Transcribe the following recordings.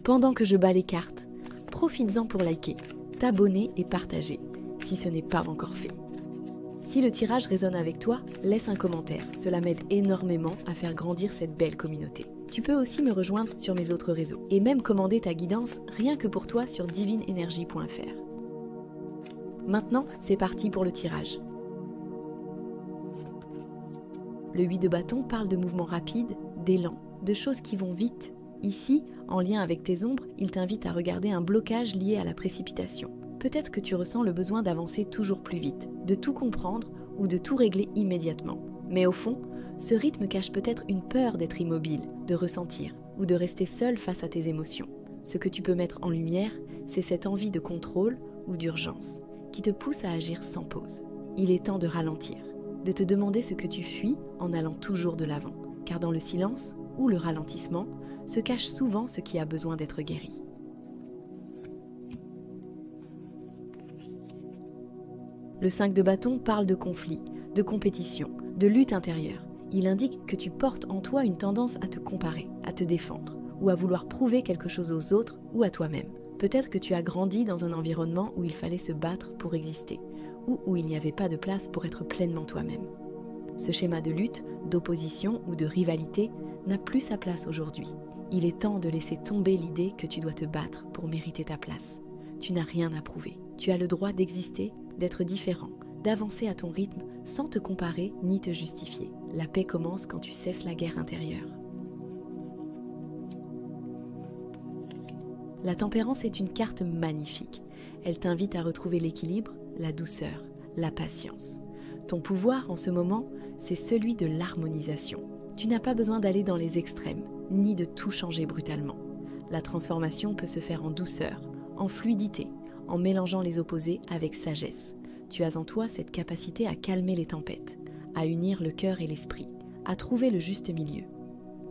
Pendant que je bats les cartes, profites-en pour liker, t'abonner et partager, si ce n'est pas encore fait. Si le tirage résonne avec toi, laisse un commentaire, cela m'aide énormément à faire grandir cette belle communauté. Tu peux aussi me rejoindre sur mes autres réseaux, et même commander ta guidance rien que pour toi sur divineenergie.fr. Maintenant, c'est parti pour le tirage. Le 8 de bâton parle de mouvements rapides, d'élan, de choses qui vont vite. Ici, en lien avec tes ombres, il t'invite à regarder un blocage lié à la précipitation. Peut-être que tu ressens le besoin d'avancer toujours plus vite, de tout comprendre ou de tout régler immédiatement. Mais au fond, ce rythme cache peut-être une peur d'être immobile, de ressentir ou de rester seul face à tes émotions. Ce que tu peux mettre en lumière, c'est cette envie de contrôle ou d'urgence qui te pousse à agir sans pause. Il est temps de ralentir, de te demander ce que tu fuis en allant toujours de l'avant, car dans le silence ou le ralentissement se cache souvent ce qui a besoin d'être guéri. Le 5 de bâton parle de conflit, de compétition, de lutte intérieure. Il indique que tu portes en toi une tendance à te comparer, à te défendre, ou à vouloir prouver quelque chose aux autres ou à toi-même. Peut-être que tu as grandi dans un environnement où il fallait se battre pour exister, ou où il n'y avait pas de place pour être pleinement toi-même. Ce schéma de lutte, d'opposition ou de rivalité n'a plus sa place aujourd'hui. Il est temps de laisser tomber l'idée que tu dois te battre pour mériter ta place. Tu n'as rien à prouver. Tu as le droit d'exister, d'être différent, d'avancer à ton rythme sans te comparer ni te justifier. La paix commence quand tu cesses la guerre intérieure. La tempérance est une carte magnifique. Elle t'invite à retrouver l'équilibre, la douceur, la patience. Ton pouvoir en ce moment, c'est celui de l'harmonisation. Tu n'as pas besoin d'aller dans les extrêmes, ni de tout changer brutalement. La transformation peut se faire en douceur, en fluidité, en mélangeant les opposés avec sagesse. Tu as en toi cette capacité à calmer les tempêtes, à unir le cœur et l'esprit, à trouver le juste milieu.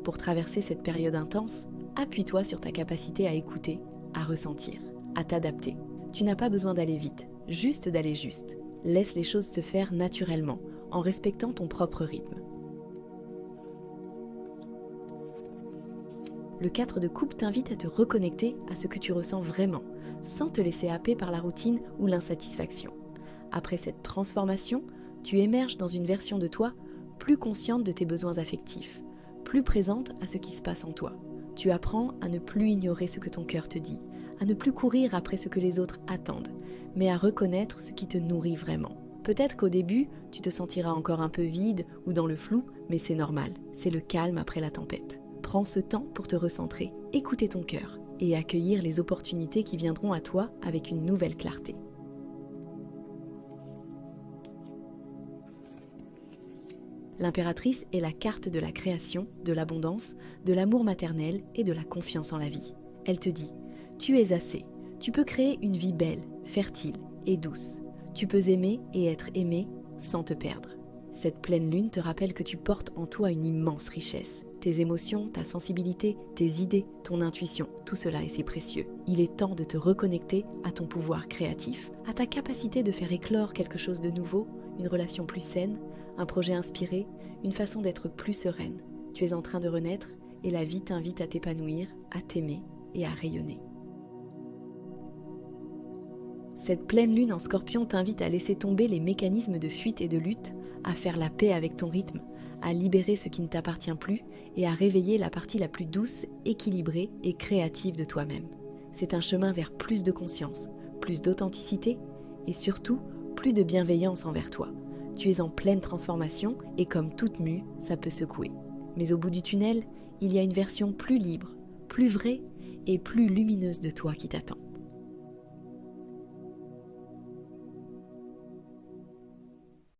Pour traverser cette période intense, appuie-toi sur ta capacité à écouter, à ressentir, à t'adapter. Tu n'as pas besoin d'aller vite, juste d'aller juste. Laisse les choses se faire naturellement, en respectant ton propre rythme. Le 4 de coupe t'invite à te reconnecter à ce que tu ressens vraiment, sans te laisser happer par la routine ou l'insatisfaction. Après cette transformation, tu émerges dans une version de toi plus consciente de tes besoins affectifs, plus présente à ce qui se passe en toi. Tu apprends à ne plus ignorer ce que ton cœur te dit, à ne plus courir après ce que les autres attendent, mais à reconnaître ce qui te nourrit vraiment. Peut-être qu'au début, tu te sentiras encore un peu vide ou dans le flou, mais c'est normal, c'est le calme après la tempête. Prends ce temps pour te recentrer, écouter ton cœur et accueillir les opportunités qui viendront à toi avec une nouvelle clarté. L'impératrice est la carte de la création, de l'abondance, de l'amour maternel et de la confiance en la vie. Elle te dit « Tu es assez, tu peux créer une vie belle, fertile et douce. Tu peux aimer et être aimé sans te perdre. » Cette pleine lune te rappelle que tu portes en toi une immense richesse. Tes émotions, ta sensibilité, tes idées, ton intuition, tout cela est si précieux. Il est temps de te reconnecter à ton pouvoir créatif, à ta capacité de faire éclore quelque chose de nouveau, une relation plus saine, un projet inspiré, une façon d'être plus sereine. Tu es en train de renaître et la vie t'invite à t'épanouir, à t'aimer et à rayonner. Cette pleine lune en Scorpion t'invite à laisser tomber les mécanismes de fuite et de lutte, à faire la paix avec ton rythme, à libérer ce qui ne t'appartient plus et à réveiller la partie la plus douce, équilibrée et créative de toi-même. C'est un chemin vers plus de conscience, plus d'authenticité et surtout plus de bienveillance envers toi. Tu es en pleine transformation et comme toute mue, ça peut secouer. Mais au bout du tunnel, il y a une version plus libre, plus vraie et plus lumineuse de toi qui t'attend.